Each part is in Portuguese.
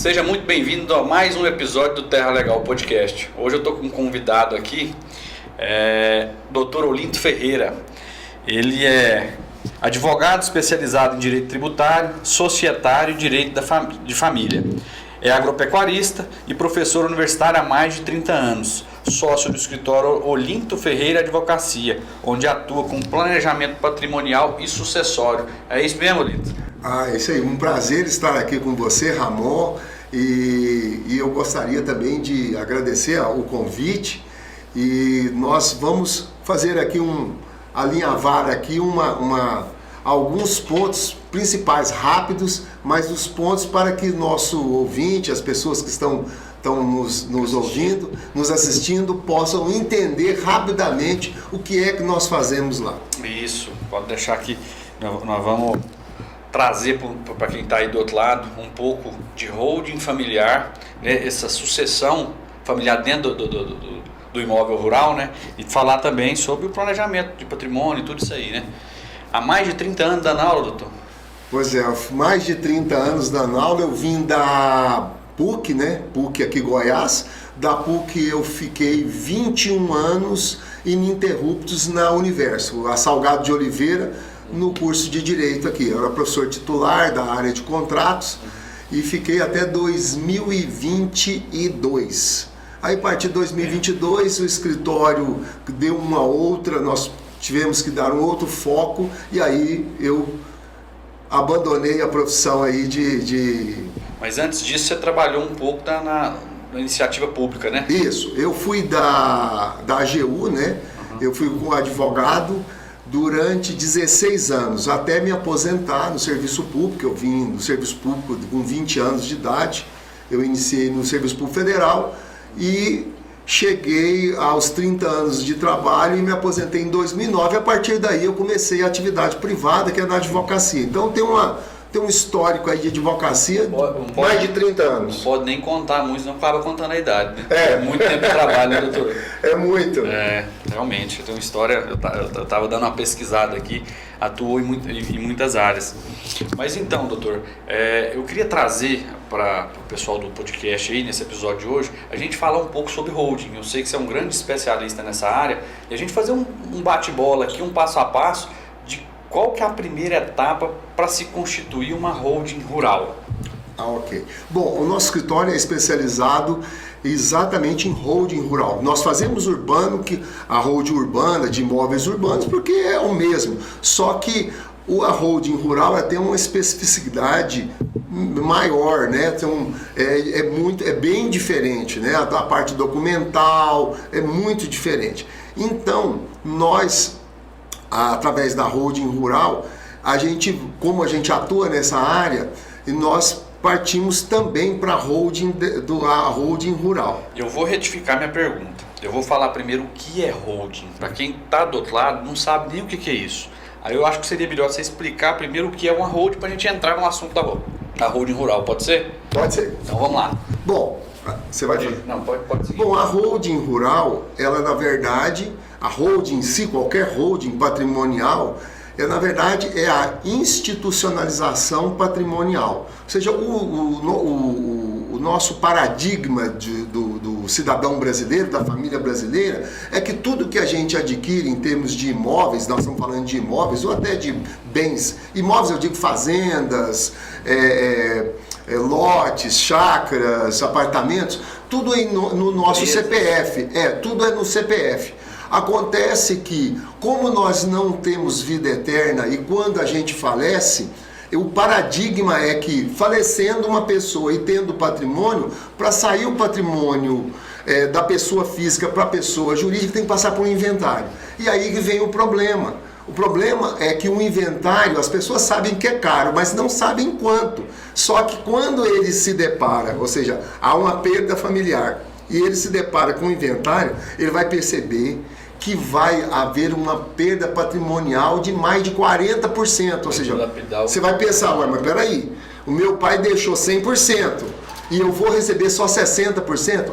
Seja muito bem-vindo a mais um episódio do Terra Legal Podcast. Hoje eu estou com um convidado aqui, Dr. Olinto Ferreira. Ele é advogado especializado em direito tributário, societário e direito de família. É agropecuarista e professor universitário há mais de 30 anos. Sócio do escritório Olinto Ferreira Advocacia, onde atua com planejamento patrimonial e sucessório. É isso mesmo, Olinto? É isso aí. Um prazer estar aqui com você, Ramon. E eu gostaria também de agradecer o convite. E nós vamos fazer aqui alinhavar aqui alguns pontos principais rápidos, mas os pontos para que nosso ouvinte, as pessoas que estão nos ouvindo, nos assistindo, possam entender rapidamente o que é que nós fazemos lá. Isso, pode deixar aqui, nós vamos trazer para quem está aí do outro lado um pouco de holding familiar, né? Essa sucessão familiar dentro do imóvel rural, né? E falar também sobre o planejamento de patrimônio e tudo isso aí, né? Há mais de 30 anos dando aula, doutor? Pois é, mais de 30 anos dando aula. Eu vim da PUC, né? PUC aqui Goiás. Da PUC eu fiquei 21 anos ininterruptos na Universo, a Salgado de Oliveira, no curso de Direito aqui. Eu era professor titular da área de contratos e fiquei até 2022. Aí, a partir de 2022, o escritório deu nós tivemos que dar um outro foco e aí eu abandonei a profissão aí Mas antes disso você trabalhou um pouco na iniciativa pública, né? Isso, eu fui da AGU, né? Eu fui com advogado durante 16 anos, até me aposentar no serviço público. Eu vim no serviço público com 20 anos de idade, eu iniciei no Serviço Público Federal e cheguei aos 30 anos de trabalho e me aposentei em 2009. A partir daí eu comecei a atividade privada, que é na advocacia. Então tem um histórico aí de advocacia, mais de 30 anos. Não pode nem contar muito, não acaba contando a idade, né? É muito tempo de trabalho, né, doutor? É muito. Realmente, tem uma história, eu estava dando uma pesquisada aqui, atuou em muitas áreas. Mas então, doutor, eu queria trazer para o pessoal do podcast aí, nesse episódio de hoje, a gente falar um pouco sobre holding. Eu sei que você é um grande especialista nessa área, e a gente fazer um bate-bola aqui, um passo a passo, de qual que é a primeira etapa para se constituir uma holding rural? Ok. Bom, o nosso escritório é especializado exatamente em holding rural. Nós fazemos a holding urbana, de imóveis urbanos, porque é o mesmo. Só que a holding rural tem uma especificidade maior, né? Então, é bem diferente, né? A parte documental é muito diferente. Então, nós, através da holding rural, como a gente atua nessa área, nós partimos também para a holding rural. Eu vou retificar minha pergunta. Eu vou falar primeiro o que é holding. Para quem está do outro lado, não sabe nem o que é isso. Aí eu acho que seria melhor você explicar primeiro o que é uma holding para a gente entrar no assunto da holding rural. Pode ser? Pode ser. Então vamos lá. Bom, você vai fazer? Não, pode seguir. Bom, a holding rural, ela na verdade, a holding em si, qualquer holding patrimonial, na verdade é a institucionalização patrimonial. Ou seja, o nosso paradigma do cidadão brasileiro, da família brasileira, é que tudo que a gente adquire em termos de imóveis, nós estamos falando de imóveis ou até de bens, imóveis eu digo fazendas, lotes, chácaras, apartamentos, tudo no nosso CPF, tudo é no CPF. Acontece que, como nós não temos vida eterna e quando a gente falece, o paradigma é que, falecendo uma pessoa e tendo patrimônio, para sair o patrimônio da pessoa física para a pessoa jurídica, tem que passar por um inventário. E aí que vem o problema. O problema é que o inventário, as pessoas sabem que é caro, mas não sabem quanto. Só que quando ele se depara, ou seja, há uma perda familiar, e ele se depara com o inventário, ele vai perceber que vai haver uma perda patrimonial de mais de 40%. Ou seja, você vai pensar, mas peraí, o meu pai deixou 100% e eu vou receber só 60%?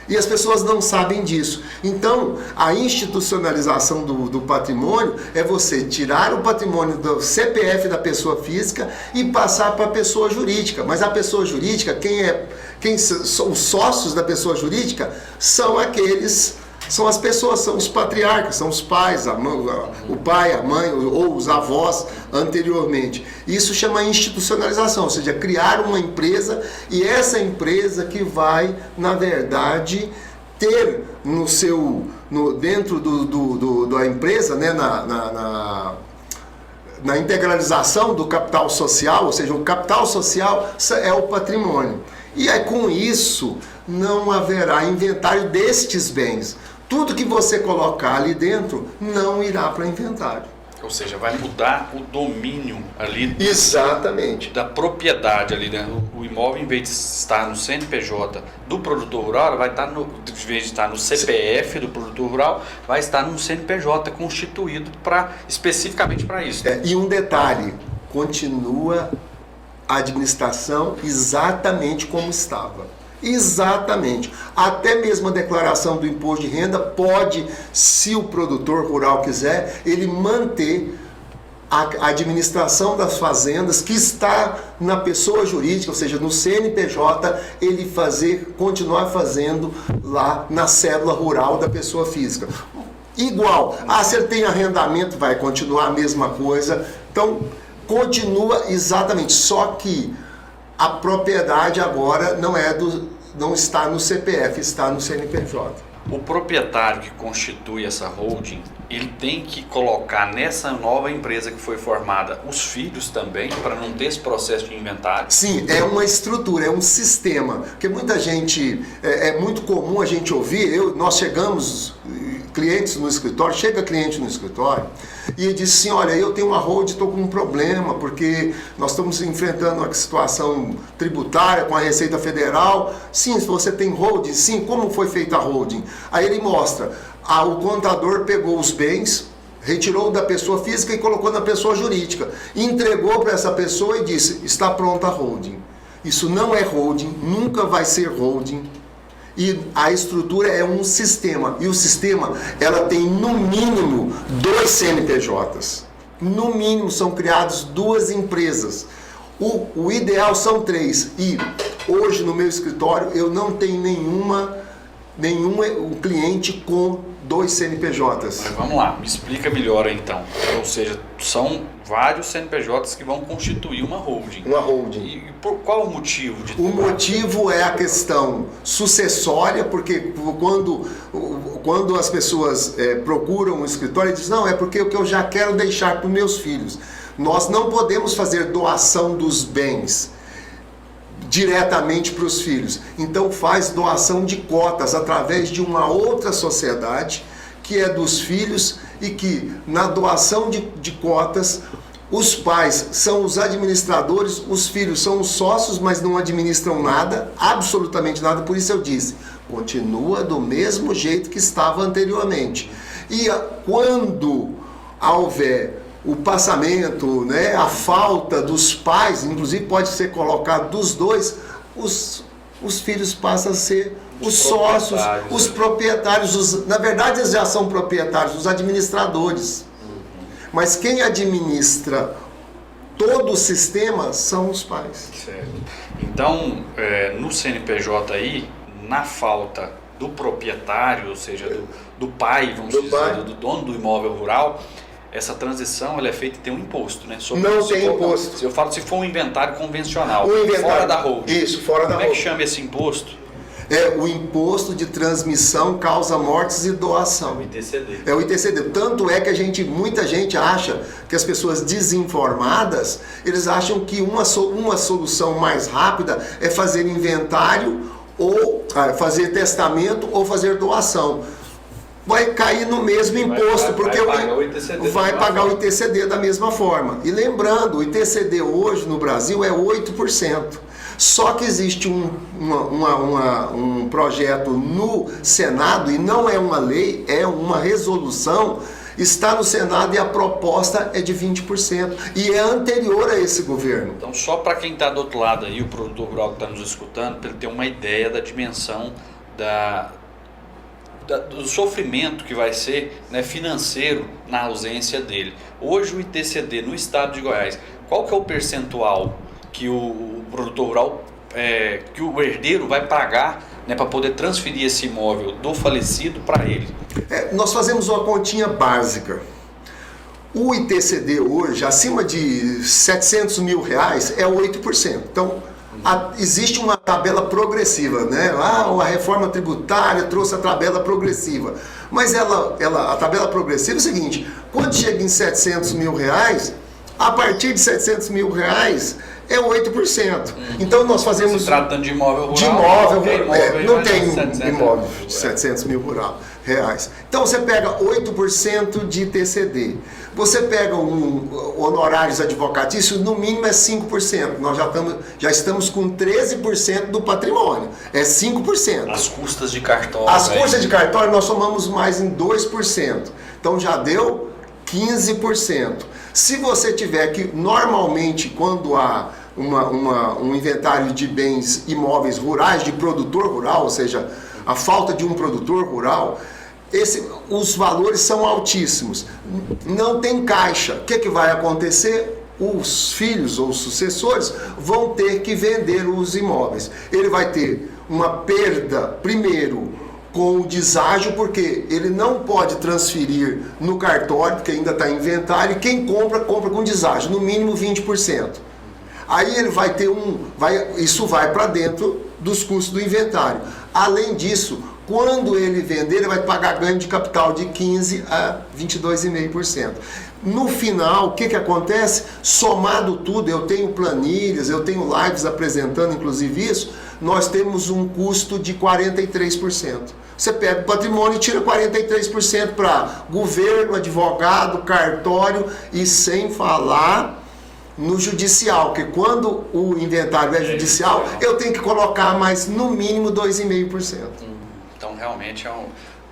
E as pessoas não sabem disso. Então, a institucionalização do patrimônio é você tirar o patrimônio do CPF da pessoa física e passar para a pessoa jurídica. Mas a pessoa jurídica, quem são os sócios da pessoa jurídica são as pessoas, são os patriarcas, são os pais, o pai, a mãe ou os avós anteriormente. Isso chama institucionalização, ou seja, criar uma empresa, e essa empresa que vai, na verdade, ter dentro da empresa, né, na integralização do capital social, ou seja, o capital social é o patrimônio. E aí, com isso, não haverá inventário destes bens. Tudo que você colocar ali dentro não irá para inventário. Ou seja, vai mudar o domínio ali. Exatamente. Da propriedade ali, né? O imóvel, em vez de estar no CNPJ do produtor rural, vai estar em vez de estar no CPF do produtor rural, vai estar num CNPJ constituído especificamente para isso. E um detalhe, continua a administração exatamente como estava. Exatamente. Até mesmo a declaração do imposto de renda pode, se o produtor rural quiser, ele manter a administração das fazendas que está na pessoa jurídica, ou seja, no CNPJ, ele continuar fazendo lá na cédula rural da pessoa física. Igual, se ele tem arrendamento, vai continuar a mesma coisa. Então, continua exatamente, só que a propriedade agora não está no CPF, está no CNPJ. O proprietário que constitui essa holding, ele tem que colocar nessa nova empresa que foi formada os filhos também, para não ter esse processo de inventário? Sim, é uma estrutura, é um sistema. Porque muita gente, é muito comum a gente ouvir, nós chegamos, clientes no escritório, chega cliente no escritório e diz assim, olha, eu tenho uma holding, estou com um problema, porque nós estamos enfrentando uma situação tributária com a Receita Federal. Sim, se você tem holding, sim, como foi feita a holding? Aí ele mostra, o contador pegou os bens, retirou da pessoa física e colocou na pessoa jurídica, entregou para essa pessoa e disse, está pronta a holding. Isso não é holding, nunca vai ser holding. E a estrutura é um sistema. E o sistema, ela tem no mínimo 2 CNPJs. No mínimo são criados 2 empresas. O ideal são 3. E hoje no meu escritório eu não tenho nenhum cliente com 2 CNPJs. Mas vamos lá, me explica melhor então. Ou seja, são vários CNPJs que vão constituir uma holding. Uma holding. E por qual o motivo de O motivo é a questão sucessória, porque quando as pessoas procuram um escritório, eles dizem, não, é porque o que eu já quero deixar para os meus filhos. Nós não podemos fazer doação dos bens diretamente para os filhos. Então faz doação de cotas através de uma outra sociedade que é dos filhos, e que na doação de cotas os pais são os administradores, os filhos são os sócios, mas não administram nada, absolutamente nada. Por isso eu disse, continua do mesmo jeito que estava anteriormente. E quando houver o passamento, né, a falta dos pais, inclusive pode ser colocado dos 2, os filhos passam a ser os sócios, os proprietários. Na verdade eles já são proprietários, os administradores. Mas quem administra todo o sistema são os pais. Certo. Então, no CNPJ aí, na falta do proprietário, ou seja, do pai, vamos dizer, do dono do imóvel rural, essa transição ela é feita e tem um imposto, né? Não tem imposto. Eu falo se for um inventário convencional, fora da holding. Isso, fora da holding. Como é que chama esse imposto? É o imposto de transmissão, causa mortes e doação. O ITCD. É o ITCD. Tanto é que muita gente acha que as pessoas desinformadas, eles acham que uma solução mais rápida é fazer inventário, ou fazer testamento, ou fazer doação. Vai cair no mesmo imposto, porque vai pagar o ITCD da mesma forma. E lembrando, o ITCD hoje no Brasil é 8%. Só que existe um projeto no Senado, e não é uma lei, é uma resolução, está no Senado e a proposta é de 20%. E é anterior a esse governo. Então, só para quem está do outro lado aí, o produtor rural que está nos escutando, para ele ter uma ideia da dimensão do sofrimento que vai ser, né, financeiro na ausência dele. Hoje o ITCD no estado de Goiás, qual que é o percentual que o produtor rural, que o herdeiro vai pagar, né, para poder transferir esse imóvel do falecido para ele? Nós fazemos uma continha básica. O ITCD hoje, acima de R$700 mil, é 8%. Então, existe uma tabela progressiva, né? A reforma tributária trouxe a tabela progressiva. Mas a tabela progressiva é o seguinte: quando chega em R$700 mil, a partir de R$700 mil é 8%. Então nós fazemos... Se tratando de imóvel rural... De imóvel, não tem imóvel de R$700 mil reais. Então você pega 8% de ITCD. Você pega honorários advocatícios, no mínimo é 5%. Nós já estamos com 13% do patrimônio. É 5%. As custas de cartório. As custas de cartório nós somamos mais em 2%. Então já deu 15%. Se você tiver que, normalmente, quando há um inventário de bens imóveis rurais, de produtor rural, ou seja, a falta de um produtor rural, os valores são altíssimos. Não tem caixa. O que vai acontecer? Os filhos ou sucessores vão ter que vender os imóveis. Ele vai ter uma perda, primeiro, com o deságio, porque ele não pode transferir no cartório, porque ainda está em inventário, e quem compra com deságio, no mínimo 20%. Aí ele vai ter isso vai para dentro dos custos do inventário. Além disso, quando ele vender, ele vai pagar ganho de capital de 15% a 22,5%. No final, o que acontece? Somado tudo, eu tenho planilhas, eu tenho lives apresentando inclusive isso, nós temos um custo de 43%. Você pega o patrimônio e tira 43% para governo, advogado, cartório e sem falar no judicial, porque quando o inventário é judicial, eu tenho que colocar mais no mínimo 2,5%. Então realmente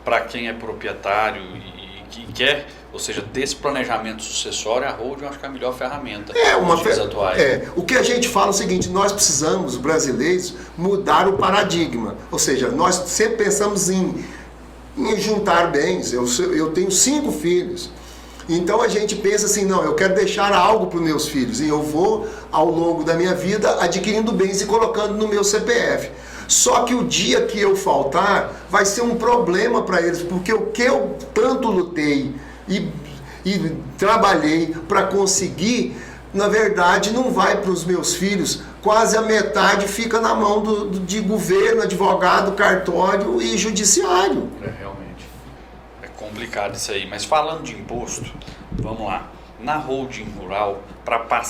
para quem é proprietário e que quer, ou seja, ter esse planejamento sucessório, a holding eu acho que é a melhor ferramenta nos dias atuais. O que a gente fala é o seguinte: nós precisamos, brasileiros, mudar o paradigma. Ou seja, nós sempre pensamos em juntar bens. Eu tenho 5 filhos. Então a gente pensa assim: não, eu quero deixar algo para os meus filhos. E eu vou, ao longo da minha vida, adquirindo bens e colocando no meu CPF. Só que o dia que eu faltar, vai ser um problema para eles, porque o que eu tanto lutei e trabalhei para conseguir, na verdade não vai para os meus filhos. Quase a metade fica na mão de governo, advogado, cartório e judiciário. Realmente é complicado isso aí. Mas falando de imposto, vamos lá. Na holding rural, para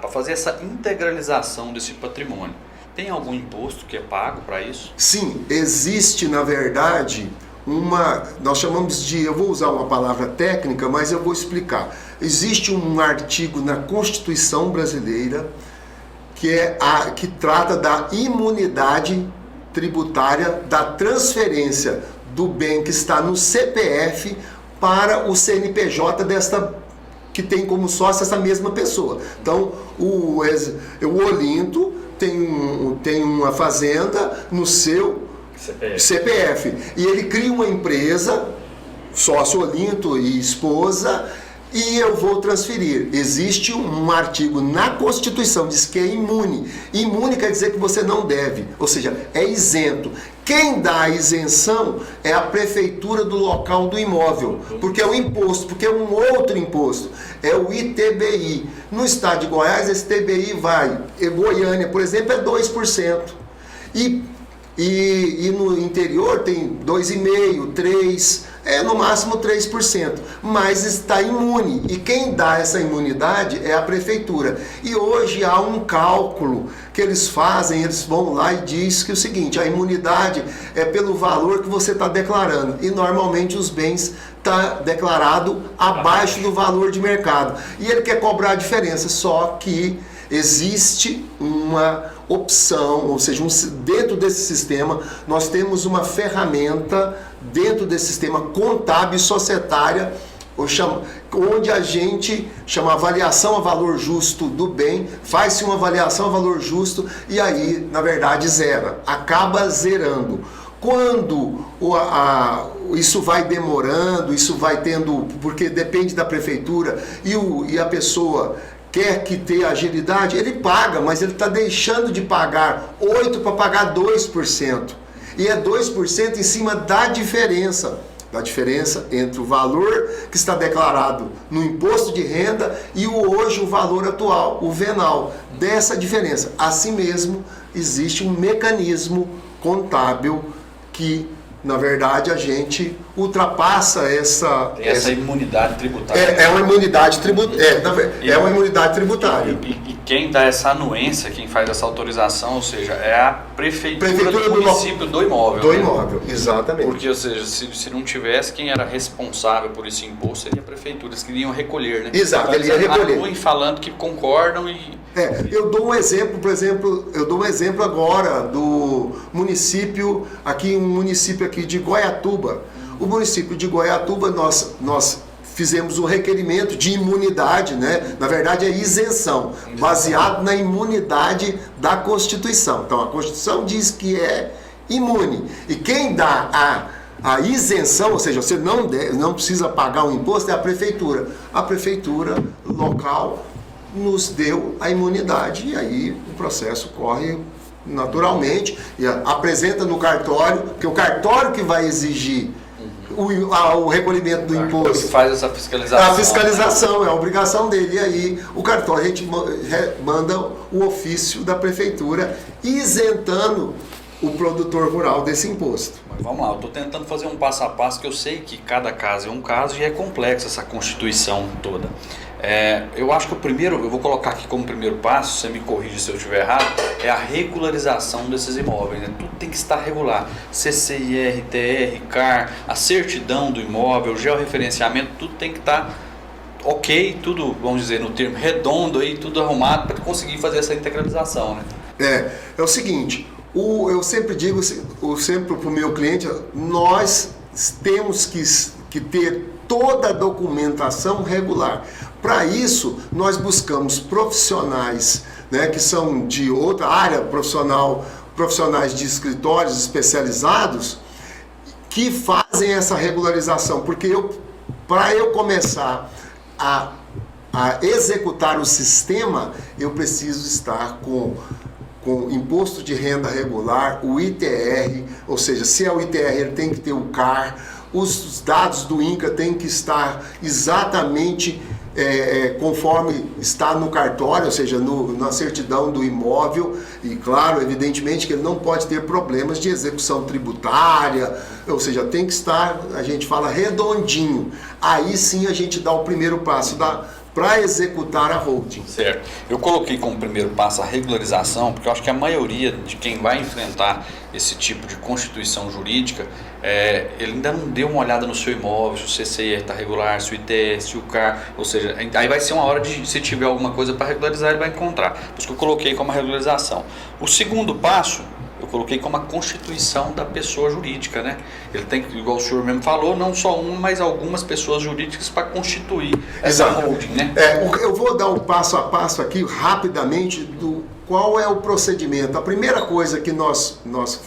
fazer essa integralização desse patrimônio, tem algum imposto que é pago para isso? Sim, existe, na verdade, nós chamamos de, eu vou usar uma palavra técnica, mas eu vou explicar. Existe um artigo na Constituição brasileira que trata da imunidade tributária da transferência do bem que está no CPF para o CNPJ que tem como sócio essa mesma pessoa. Então, o Olinto tem uma fazenda no seu CPF e ele cria uma empresa, sócio Olinto e esposa, e eu vou transferir. Existe um artigo na Constituição, diz que é imune. Imune quer dizer que você não deve, ou seja, é isento. Quem dá a isenção é a prefeitura do local do imóvel, porque é um imposto, porque é um outro imposto, é o ITBI. No estado de Goiás, esse ITBI Goiânia, por exemplo, é 2%. E no interior tem 2,5%, 3%, no máximo 3%, mas está imune. E quem dá essa imunidade é a prefeitura. E hoje há um cálculo que eles fazem, eles vão lá e diz que é o seguinte: a imunidade é pelo valor que você está declarando. E normalmente os bens está declarado abaixo do valor de mercado. E ele quer cobrar a diferença, só que existe uma opção, ou seja, dentro desse sistema nós temos uma ferramenta dentro desse sistema contábil e societária, onde a gente chama avaliação a valor justo do bem, faz-se uma avaliação a valor justo e aí, na verdade, acaba zerando. Quando isso vai demorando, isso vai tendo, porque depende da prefeitura, e a pessoa quer que tenha agilidade, ele paga, mas ele está deixando de pagar 8% para pagar 2%. E é 2% em cima da diferença entre o valor que está declarado no imposto de renda e hoje o valor atual, o venal, dessa diferença. Assim mesmo, existe um mecanismo contábil que, na verdade, a gente ultrapassa essa imunidade tributária. É uma imunidade tributária. É uma imunidade tributária. E quem dá essa anuência, quem faz essa autorização, ou seja, é a prefeitura do município do imóvel. Do imóvel, exatamente. Porque, ou seja, se não tivesse, quem era responsável por esse imposto seria a prefeitura. Eles queriam recolher, né? Exato, então, eles iam recolher. Anuem falando que concordam e... Eu dou um exemplo, por exemplo, agora do município, um município aqui de Goiatuba. O município de Goiatuba, nós fizemos um requerimento de imunidade, né? Na verdade é isenção, baseado na imunidade da Constituição. Então a Constituição diz que é imune. E quem dá a isenção, ou seja, você não precisa pagar o imposto, é a prefeitura. A prefeitura local nos deu a imunidade e aí o processo corre naturalmente e apresenta no cartório, que é o cartório que vai exigir o recolhimento do imposto. Que faz essa fiscalização. A fiscalização é a obrigação dele. E aí o cartório, a gente manda o ofício da prefeitura isentando o produtor rural desse imposto. Mas vamos lá, eu estou tentando fazer um passo a passo, que eu sei que cada caso é um caso e é complexa essa constituição toda. Eu acho que eu vou colocar aqui como primeiro passo, você me corrige se eu estiver errado, é a regularização desses imóveis, né? Tudo tem que estar regular, CCIR, TR, CAR, a certidão do imóvel, o georreferenciamento, tudo tem que estar ok, tudo, vamos dizer, no termo redondo aí, tudo arrumado para conseguir fazer essa integralização, né? É o seguinte, eu sempre digo, sempre para o meu cliente, nós temos que ter toda a documentação regular. Para isso, nós buscamos profissionais, né, que são de outra área profissionais de escritórios especializados, que fazem essa regularização. Porque para eu começar a executar o sistema, eu preciso estar com imposto de renda regular, o ITR, ou seja, se é o ITR, ele tem que ter o CAR, os dados do INCA têm que estar exatamente conforme está no cartório, ou seja, na certidão do imóvel, e claro, evidentemente que ele não pode ter problemas de execução tributária, ou seja, tem que estar, a gente fala, redondinho. Aí sim a gente dá o primeiro passo para executar a holding. Certo. Eu coloquei como primeiro passo a regularização, porque eu acho que a maioria de quem vai enfrentar esse tipo de constituição jurídica, ele ainda não deu uma olhada no seu imóvel, se o CCIR está regular, se o ITR, se o CAR, ou seja, aí vai ser uma hora de, se tiver alguma coisa para regularizar, ele vai encontrar. Por isso que eu coloquei como a regularização. O segundo passo, eu coloquei como a constituição da pessoa jurídica, né? Ele tem, igual o senhor mesmo falou, não só uma, mas algumas pessoas jurídicas para constituir essa holding, né? Eu vou dar um passo a passo aqui, rapidamente, do qual é o procedimento. A primeira coisa que nós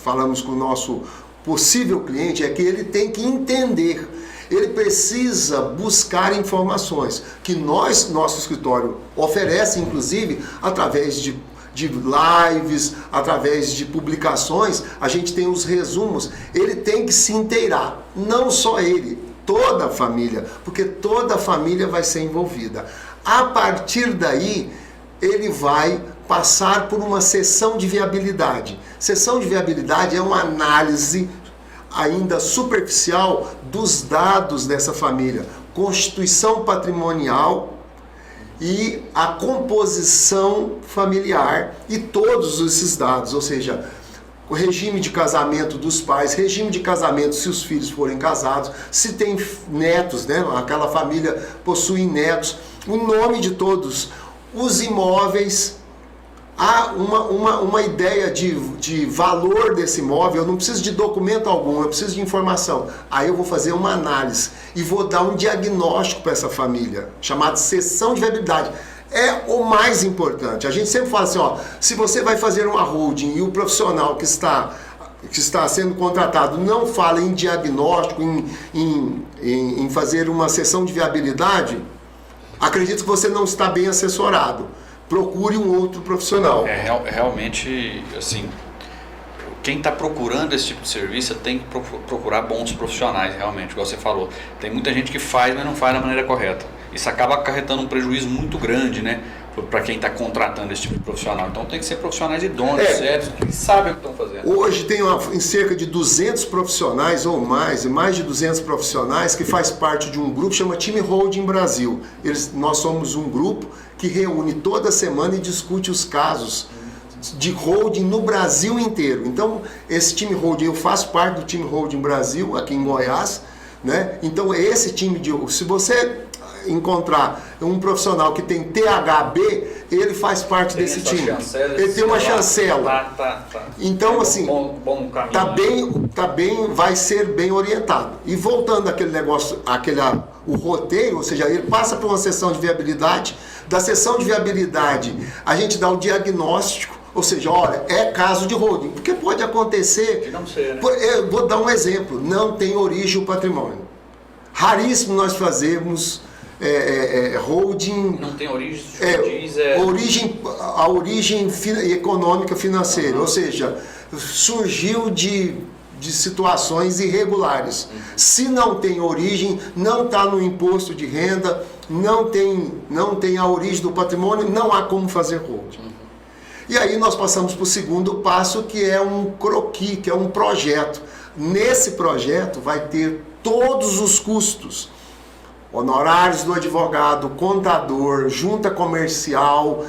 falamos com o nosso possível cliente é que ele tem que entender, ele precisa buscar informações que nosso escritório oferece, inclusive, através de lives, através de publicações, a gente tem os resumos. Ele tem que se inteirar, não só ele, toda a família, porque toda a família vai ser envolvida. A partir daí, ele vai passar por uma sessão de viabilidade. Sessão de viabilidade é uma análise ainda superficial dos dados dessa família, constituição patrimonial e a composição familiar e todos esses dados, ou seja, o regime de casamento dos pais, regime de casamento se os filhos forem casados, se tem netos, né? Aquela família possui netos, o nome de todos, os imóveis, há uma ideia de valor desse imóvel. Eu não preciso de documento algum, eu preciso de informação. Aí eu vou fazer uma análise e vou dar um diagnóstico para essa família, chamado sessão de viabilidade. É o mais importante. A gente sempre fala assim, se você vai fazer uma holding e o profissional que está que está sendo contratado não fala em diagnóstico, em fazer uma sessão de viabilidade, acredito que você não está bem assessorado. Procure um outro profissional. Realmente, assim, quem está procurando esse tipo de serviço tem que procurar bons profissionais, realmente, igual você falou. Tem muita gente que faz, mas não faz da maneira correta. Isso acaba acarretando um prejuízo muito grande, né, para quem está contratando esse tipo de profissional. Então tem que ser profissionais idôneos, sérios, que sabem o que estão fazendo. Hoje tem em cerca de 200 profissionais ou mais de 200 profissionais que faz parte de um grupo que chama Time Holding Brasil. Nós somos um grupo que reúne toda semana e discute os casos de holding no Brasil inteiro. Então, esse time holding, eu faço parte do time holding Brasil, aqui em Goiás, né? Então, esse time se você encontrar um profissional que tem THB, ele faz parte desse time. Ele tem uma chancela. Então, assim, tá bem, vai ser bem orientado. E voltando àquele negócio, o roteiro, ou seja, ele passa por uma sessão de viabilidade. Da sessão de viabilidade, a gente dá o diagnóstico, ou seja, olha, é caso de holding, porque pode acontecer. Que não sei, né? Eu vou dar um exemplo: não tem origem o patrimônio. Raríssimo nós fazemos holding. Não tem origem, a origem econômica financeira, ou seja, surgiu de situações irregulares. Se não tem origem, não está no imposto de renda, não tem a origem do patrimônio, não há como fazer holding. E aí nós passamos para o segundo passo, que é um croquis, que é um projeto. Nesse projeto vai ter todos os custos: honorários do advogado, contador, junta comercial,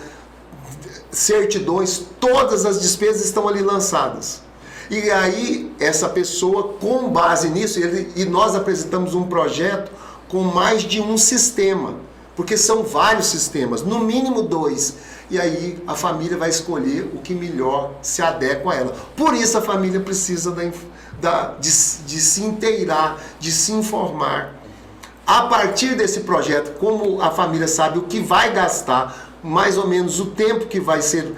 certidões, todas as despesas estão ali lançadas. E aí essa pessoa, com base nisso, e nós apresentamos um projeto com mais de um sistema, porque são vários sistemas, no mínimo 2. E aí a família vai escolher o que melhor se adequa a ela. Por isso a família precisa de se inteirar, de se informar. A partir desse projeto, como a família sabe o que vai gastar, mais ou menos o tempo que vai ser,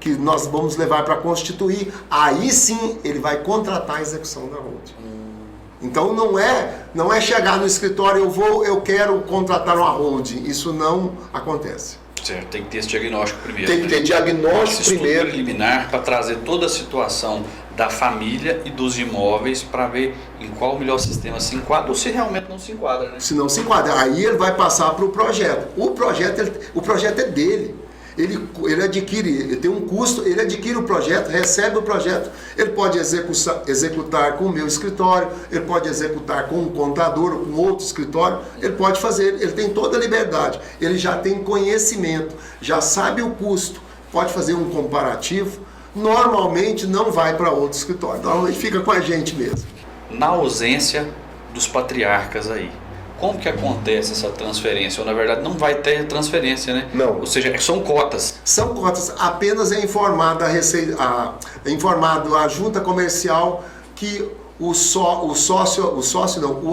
que nós vamos levar para constituir, aí sim ele vai contratar a execução da holding. Então não é chegar no escritório, eu quero contratar uma holding. Isso não acontece. Certo, tem que ter esse diagnóstico primeiro. Tem que ter diagnóstico primeiro. Preliminar para trazer toda a situação da família e dos imóveis para ver em qual o melhor sistema se enquadra ou se realmente não se enquadra, né? Se não se enquadra, aí ele vai passar para o projeto. O projeto é dele. Ele adquire, ele tem um custo, ele adquire o projeto, recebe o projeto. Ele pode executar com o meu escritório, ele pode executar com um contador, com outro escritório, ele pode fazer, ele tem toda a liberdade. Ele já tem conhecimento, já sabe o custo, pode fazer um comparativo. Normalmente não vai para outro escritório, normalmente fica com a gente mesmo. Na ausência dos patriarcas aí, como que acontece essa transferência? Ou na verdade não vai ter transferência, né? Não. Ou seja, são cotas. São cotas, apenas é informado a junta comercial que o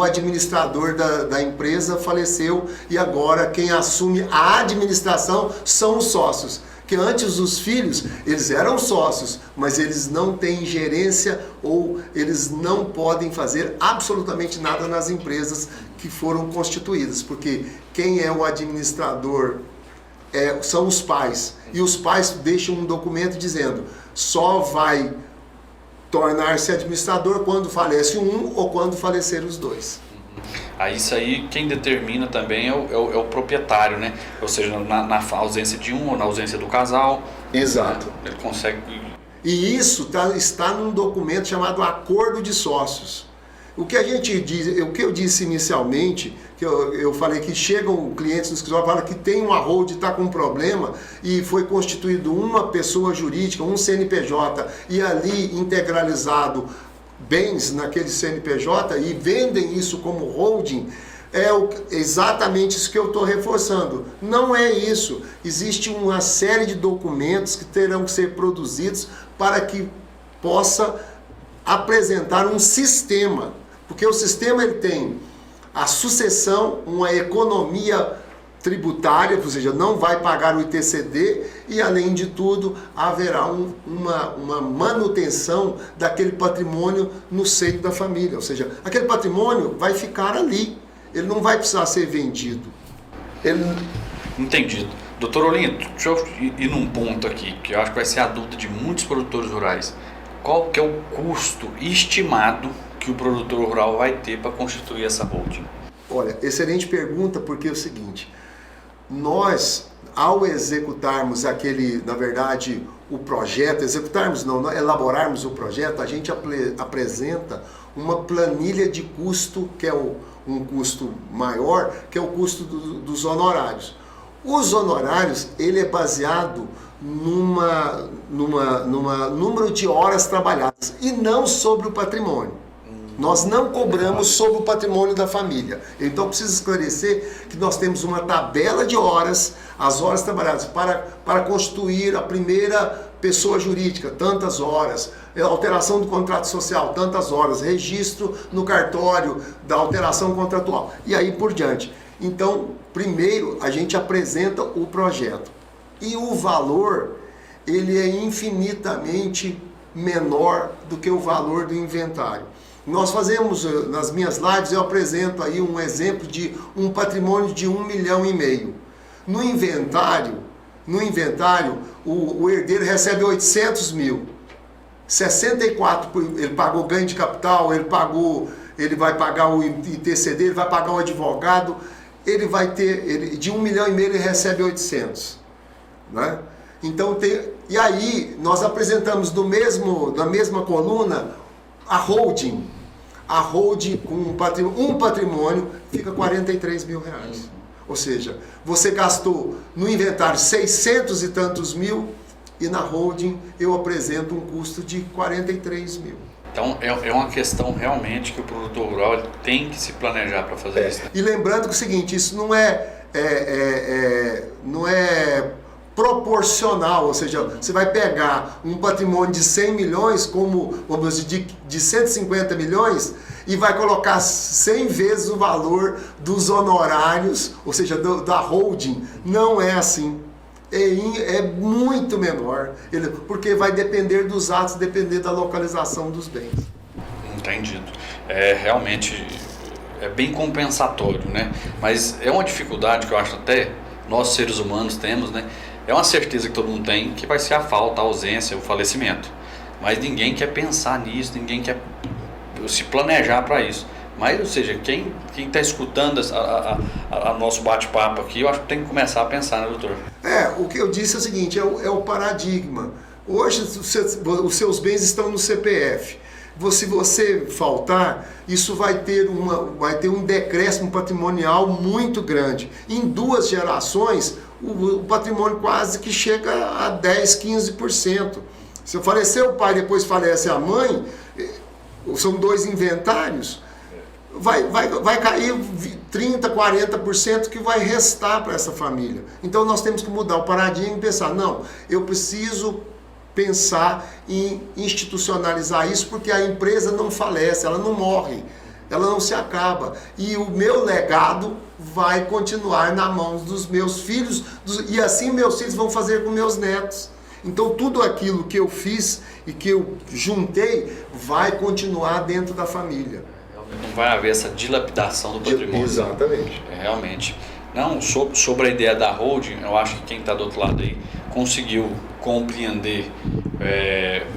administrador da empresa faleceu e agora quem assume a administração são os sócios. Que antes os filhos, eles eram sócios, mas eles não têm gerência ou eles não podem fazer absolutamente nada nas empresas que foram constituídas, porque quem é o administrador são os pais, e os pais deixam um documento dizendo só vai tornar-se administrador quando falece um ou quando falecer os dois. Aí isso aí quem determina também é o proprietário, né? Ou seja, na ausência de um ou na ausência do casal. Exato. Ele consegue. E isso está num documento chamado Acordo de Sócios. O que eu disse inicialmente, que eu falei que chegam clientes no escritório e falam que tem uma holding, está com um problema e foi constituído uma pessoa jurídica, um CNPJ, e ali integralizado bens naquele CNPJ e vendem isso como holding, exatamente isso que eu estou reforçando. Não é isso. Existe uma série de documentos que terão que ser produzidos para que possa apresentar um sistema. Porque o sistema ele tem a sucessão, uma economia tributária, ou seja, não vai pagar o ITCD e, além de tudo, haverá uma manutenção daquele patrimônio no seio da família. Ou seja, aquele patrimônio vai ficar ali, ele não vai precisar ser vendido. Entendido. Doutor Olinto, deixa eu ir num ponto aqui, que eu acho que vai ser a dúvida de muitos produtores rurais. Qual que é o custo estimado que o produtor rural vai ter para constituir essa holding? Olha, excelente pergunta, porque é o seguinte, nós, ao executarmos na verdade, o projeto, elaborarmos o projeto, a gente apresenta uma planilha de custo, que é um custo maior, que é o custo dos honorários. Os honorários, ele é baseado numa número de horas trabalhadas e não sobre o patrimônio. Nós não cobramos sobre o patrimônio da família. Então, preciso esclarecer que nós temos uma tabela de horas, as horas trabalhadas para constituir a primeira pessoa jurídica, tantas horas, alteração do contrato social, tantas horas, registro no cartório da alteração contratual e aí por diante. Então, primeiro a gente apresenta o projeto e o valor, ele é infinitamente menor do que o valor do inventário. Nós fazemos, nas minhas lives, eu apresento aí um exemplo de um patrimônio de 1,5 milhão. No inventário, o herdeiro recebe 800 mil. 64, ele pagou ganho de capital, ele vai pagar o ITCD, ele vai pagar o advogado, ele vai ter, de 1,5 milhão ele recebe 800. Né? Então, e aí nós apresentamos na mesma coluna a holding com um patrimônio fica 43 mil reais. Ou seja, você gastou no inventário 600 e tantos mil e na holding eu apresento um custo de 43 mil. Então é uma questão realmente que o produtor rural tem que se planejar para fazer isso. E lembrando que é o seguinte, isso não é proporcional, ou seja, você vai pegar um patrimônio de 100 milhões, como, vamos dizer, de 150 milhões, e vai colocar 100 vezes o valor dos honorários, ou seja, da holding. Não é assim. É muito menor, porque vai depender dos atos, depender da localização dos bens. Entendido. Realmente é bem compensatório, né? Mas é uma dificuldade que eu acho até nós seres humanos temos, né? É uma certeza que todo mundo tem que vai ser a falta, a ausência, o falecimento. Mas ninguém quer pensar nisso, ninguém quer se planejar para isso. Mas, ou seja, quem está escutando a nosso bate-papo aqui, eu acho que tem que começar a pensar, né, doutor? O que eu disse é o seguinte, é o paradigma. Hoje os seus bens estão no CPF. Se você faltar, isso vai ter um decréscimo patrimonial muito grande. Em 2 gerações, o patrimônio quase que chega a 10, 15%. Se falecer o pai, depois falece a mãe, são 2 inventários, vai cair 30, 40% que vai restar para essa família. Então nós temos que mudar o paradigma e pensar, não, eu preciso pensar em institucionalizar isso, porque a empresa não falece, ela não morre, ela não se acaba. E o meu legado vai continuar na mão dos meus filhos, e assim meus filhos vão fazer com meus netos. Então tudo aquilo que eu fiz e que eu juntei vai continuar dentro da família. Não vai haver essa dilapidação do patrimônio. Exatamente. Realmente. Não, sobre a ideia da holding, eu acho que quem está do outro lado aí conseguiu compreender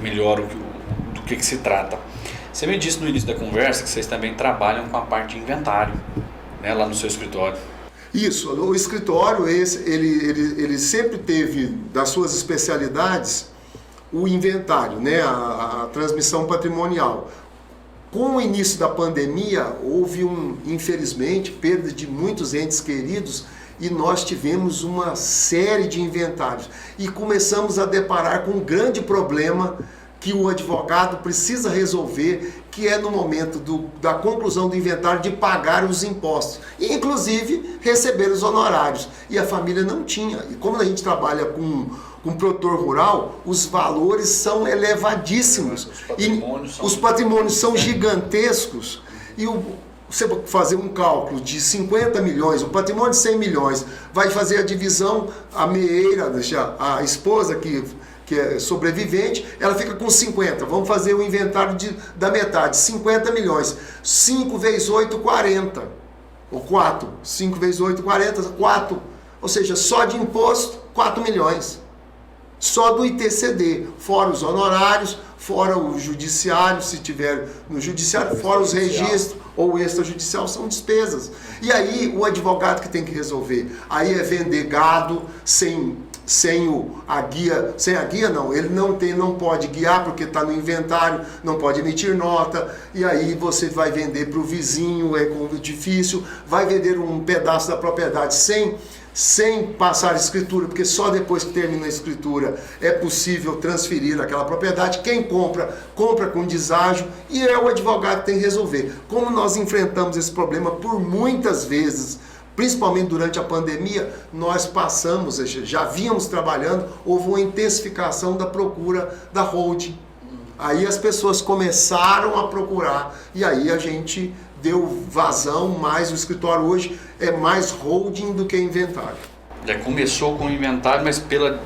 melhor do que se trata. Você me disse no início da conversa que vocês também trabalham com a parte de inventário, né, lá no seu escritório. Isso, o escritório, ele sempre teve, das suas especialidades, o inventário, né, a transmissão patrimonial. Com o início da pandemia, houve infelizmente, perda de muitos entes queridos e nós tivemos uma série de inventários. E começamos a deparar com um grande problema que o advogado precisa resolver, que é no momento da conclusão do inventário de pagar os impostos, e inclusive receber os honorários. E a família não tinha. E como a gente trabalha com produtor rural, os valores são elevadíssimos. Os patrimônios são gigantescos. E você fazer um cálculo de 50 milhões, o patrimônio de 100 milhões, vai fazer a divisão, a meeira, a esposa que é sobrevivente, ela fica com 50. Vamos fazer o inventário da metade, 50 milhões. 5 vezes 8, 40. Ou 4. 5 vezes 8, 40, 4. Ou seja, só de imposto, 4 milhões. Só do ITCD, fora os honorários, fora o judiciário, se tiver no judiciário, fora os registros ou o extrajudicial, são despesas. E aí o advogado que tem que resolver, aí é vender gado sem a guia não, ele não pode guiar porque está no inventário, não pode emitir nota, e aí você vai vender para o vizinho, é difícil, vai vender um pedaço da propriedade sem passar a escritura, porque só depois que termina a escritura é possível transferir aquela propriedade. Quem compra com deságio, e é o advogado que tem que resolver. Como nós enfrentamos esse problema por muitas vezes, principalmente durante a pandemia, nós passamos, já vínhamos trabalhando, houve uma intensificação da procura da holding. Aí as pessoas começaram a procurar, e aí a gente deu vazão, mais o escritório hoje é mais holding do que inventário. Já começou com o inventário, mas pela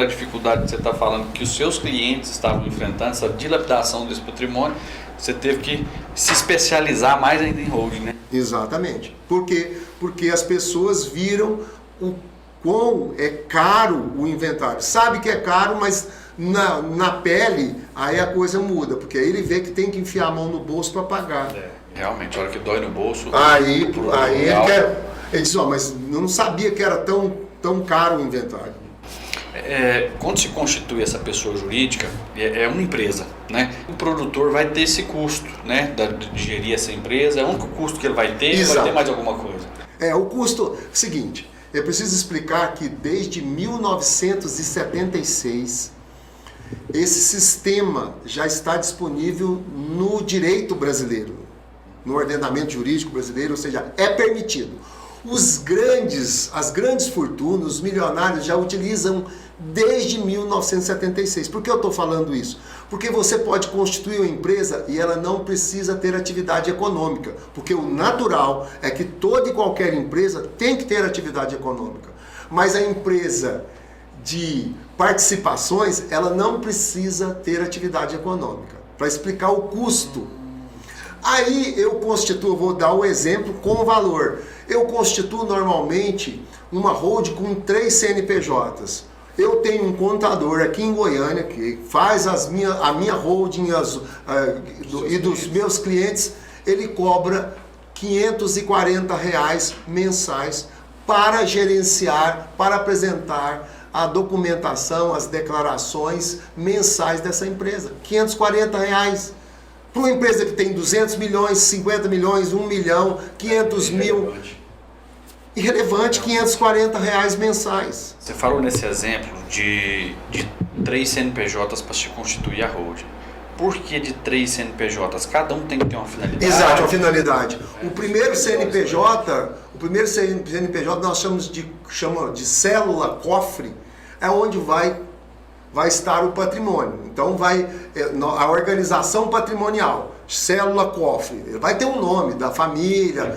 dificuldade que você está falando, que os seus clientes estavam enfrentando, essa dilapidação desse patrimônio, você teve que se especializar mais ainda em holding, né? Exatamente. Por quê? Porque as pessoas viram o quão é caro o inventário. Sabe que é caro, mas na pele aí a coisa muda, porque aí ele vê que tem que enfiar a mão no bolso para pagar. Realmente, a hora que dói no bolso... Aí ele diz, mas eu não sabia que era tão caro o inventário. Quando se constitui essa pessoa jurídica, é uma empresa, né? O produtor vai ter esse custo, né? De gerir essa empresa, é o único custo que ele vai ter. Exato. Vai ter mais alguma coisa? O custo... Seguinte, eu preciso explicar que desde 1976, esse sistema já está disponível no direito brasileiro, no ordenamento jurídico brasileiro, ou seja, é permitido. As grandes fortunas, os milionários já utilizam desde 1976. Por que eu estou falando isso? Porque você pode constituir uma empresa e ela não precisa ter atividade econômica, porque o natural é que toda e qualquer empresa tem que ter atividade econômica. Mas a empresa de participações, ela não precisa ter atividade econômica, para explicar o custo. Aí eu constituo, vou dar o exemplo com valor. Eu constituo normalmente uma holding com 3 CNPJs. Eu tenho um contador aqui em Goiânia que faz a minha holding e dos meus clientes, ele cobra R$540 mensais para gerenciar, para apresentar a documentação, as declarações mensais dessa empresa. R$540. Para uma empresa que tem 200 milhões, 50 milhões, 1 milhão, 500 mil, irrelevante, R$540 mensais. Você falou nesse exemplo de 3 CNPJs para se constituir a holding. Por que de 3 CNPJs? Cada um tem que ter uma finalidade. Exato, uma finalidade. O primeiro CNPJ nós chamamos de célula cofre, é onde vai estar o patrimônio. Então a organização patrimonial, célula cofre, vai ter um nome da família. A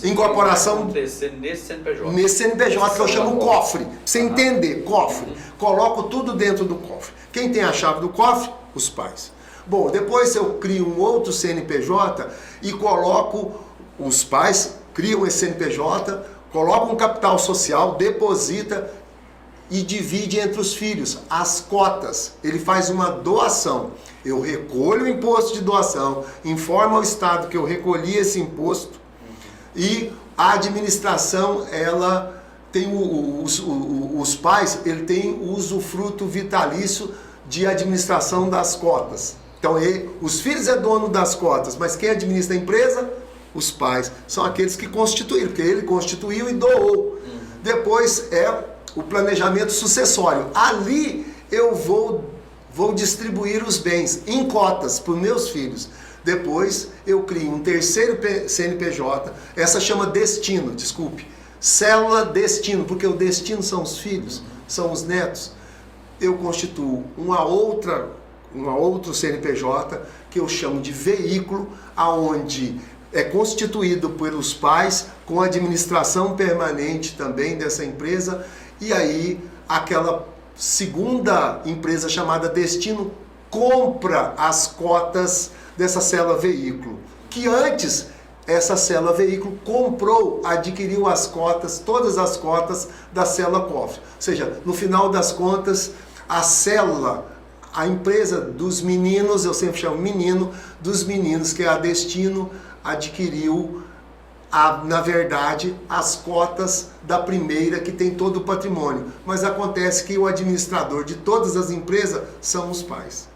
incorporação acontecer nesse CNPJ. Nesse CNPJ que eu chamo cofre. Pra você entender, cofre. Coloco tudo dentro do cofre. Quem tem a chave do cofre? Os pais. Bom, depois eu crio um outro CNPJ e coloco, os pais criam esse CNPJ, colocam um capital social, deposita e divide entre os filhos as cotas. Ele faz uma doação. Eu recolho o imposto de doação, informo ao Estado que eu recolhi esse imposto e a administração, ela tem os pais, ele tem o usufruto vitalício de administração das cotas. Então os filhos é dono das cotas, mas quem administra a empresa? Os pais. São aqueles que constituíram, porque ele constituiu e doou. Depois o planejamento sucessório. Ali eu vou distribuir os bens em cotas para os meus filhos. Depois eu crio um terceiro CNPJ, essa chama destino, célula destino, porque o destino são os filhos, são os netos. Eu constituo um outro CNPJ que eu chamo de veículo, aonde é constituído pelos pais, com a administração permanente também dessa empresa, e aí aquela segunda empresa chamada Destino compra as cotas dessa célula veículo, que antes essa célula veículo comprou, adquiriu as cotas, todas as cotas da célula cofre. Ou seja, no final das contas, a célula, a empresa dos meninos, eu sempre chamo menino, dos meninos, que é a Destino, adquiriu, na verdade, as cotas da primeira, que tem todo o patrimônio. Mas acontece que o administrador de todas as empresas são os pais.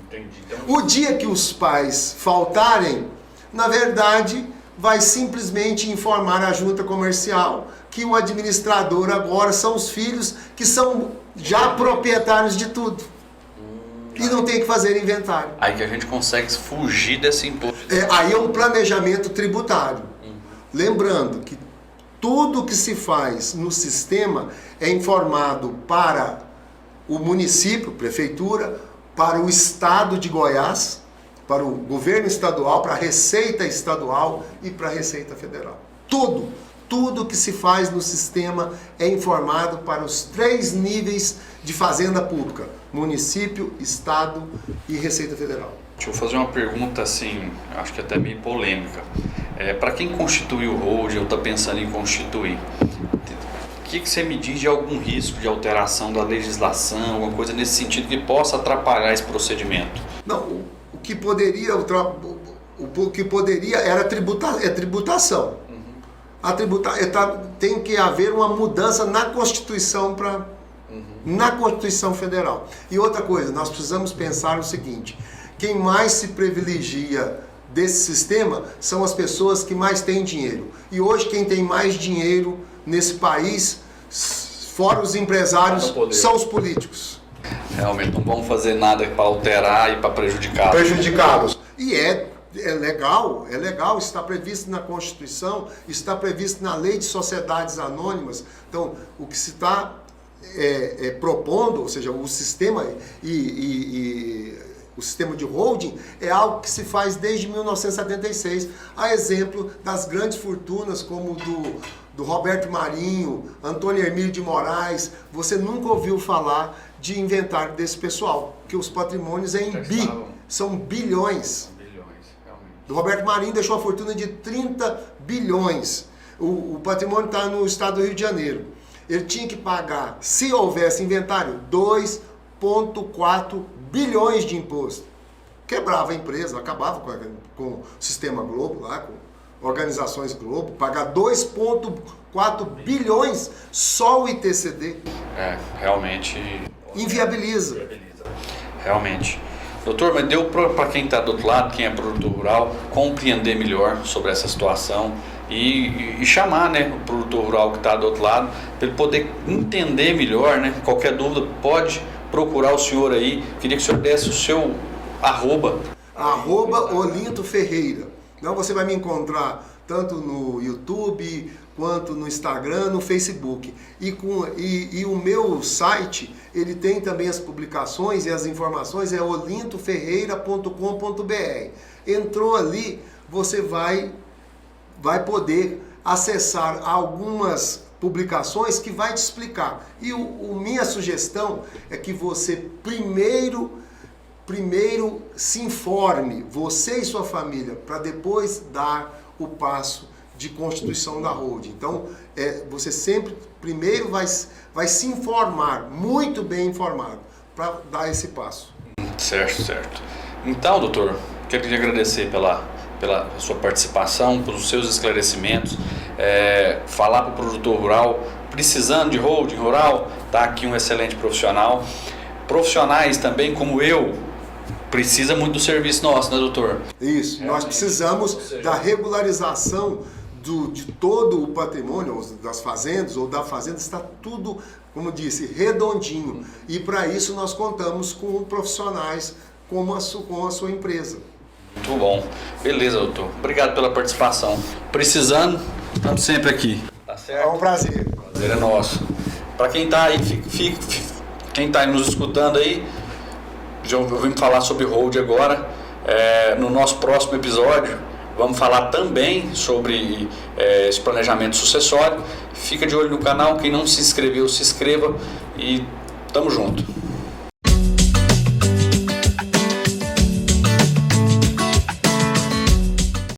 Entendi. Então... O dia que os pais faltarem, na verdade, vai simplesmente informar a junta comercial que o administrador agora são os filhos, que são já proprietários de tudo. E não tem que fazer inventário. Aí que a gente consegue fugir desse imposto. Aí é um planejamento tributário. Lembrando que tudo que se faz no sistema é informado para o município, prefeitura, para o estado de Goiás, para o governo estadual, para a Receita Estadual e para a Receita Federal. Tudo que se faz no sistema é informado para os 3 níveis de fazenda pública: município, estado e Receita Federal. Deixa eu fazer uma pergunta assim, acho que até meio polêmica. Para quem constituiu o holding ou está pensando em constituir, o que você me diz de algum risco de alteração da legislação, alguma coisa nesse sentido que possa atrapalhar esse procedimento? Não, o que poderia era tributação. Tem que haver uma mudança na Constituição na Constituição Federal. E outra coisa, nós precisamos pensar o seguinte: quem mais se privilegia desse sistema são as pessoas que mais têm dinheiro. E hoje quem tem mais dinheiro nesse país, fora os empresários, são os políticos. Realmente não vão fazer nada para alterar e para prejudicá-los. E é legal, está previsto na Constituição, está previsto na Lei de Sociedades Anônimas. Então, o que se está propondo, ou seja, o sistema o sistema de holding é algo que se faz desde 1976, a exemplo das grandes fortunas como do Roberto Marinho, Antônio Hermílio de Moraes. Você nunca ouviu falar de inventário desse pessoal, que os patrimônios são bilhões. Do Roberto Marinho deixou a fortuna de 30 bilhões. O patrimônio está no estado do Rio de Janeiro. Ele tinha que pagar, se houvesse inventário, 2,4 bilhões de imposto. Quebrava a empresa, acabava com o Sistema Globo, lá, com Organizações Globo, pagar 2,4 bilhões só o ITCD. Realmente... Inviabiliza. Realmente. Doutor, mas deu para quem está do outro lado, quem é produtor rural, compreender melhor sobre essa situação e chamar, né, o produtor rural que está do outro lado, para ele poder entender melhor, né? Qualquer dúvida pode procurar o senhor aí. Queria que o senhor desse o seu arroba. Olinto Ferreira. Então você vai me encontrar tanto no YouTube quanto no Instagram, no Facebook. E o meu site, ele tem também as publicações e as informações, é olintoferreira.com.br. Entrou ali, você vai poder acessar algumas publicações que vai te explicar. E minha sugestão é que você primeiro se informe, você e sua família, para depois dar o passo de constituição da holding. Então, você sempre primeiro vai se informar, muito bem informado, para dar esse passo. Certo. Então, doutor, quero te agradecer pela sua participação, pelos seus esclarecimentos, falar para o produtor rural, precisando de holding rural, está aqui um excelente profissional. Profissionais também, como eu, precisa muito do serviço nosso, né, doutor? Isso, nós precisamos da regularização de todo o patrimônio, das fazendas ou da fazenda, está tudo, como disse, redondinho. E para isso nós contamos com profissionais como com a sua empresa. Muito bom. Beleza, doutor. Obrigado pela participação. Precisando, estamos sempre aqui. Tá certo? É um prazer. O prazer é nosso. Para quem está aí, quem está nos escutando aí, já ouvimos falar sobre hold agora. No nosso próximo episódio, Vamos falar também sobre esse planejamento sucessório. Fica de olho no canal, quem não se inscreveu, se inscreva e tamo junto.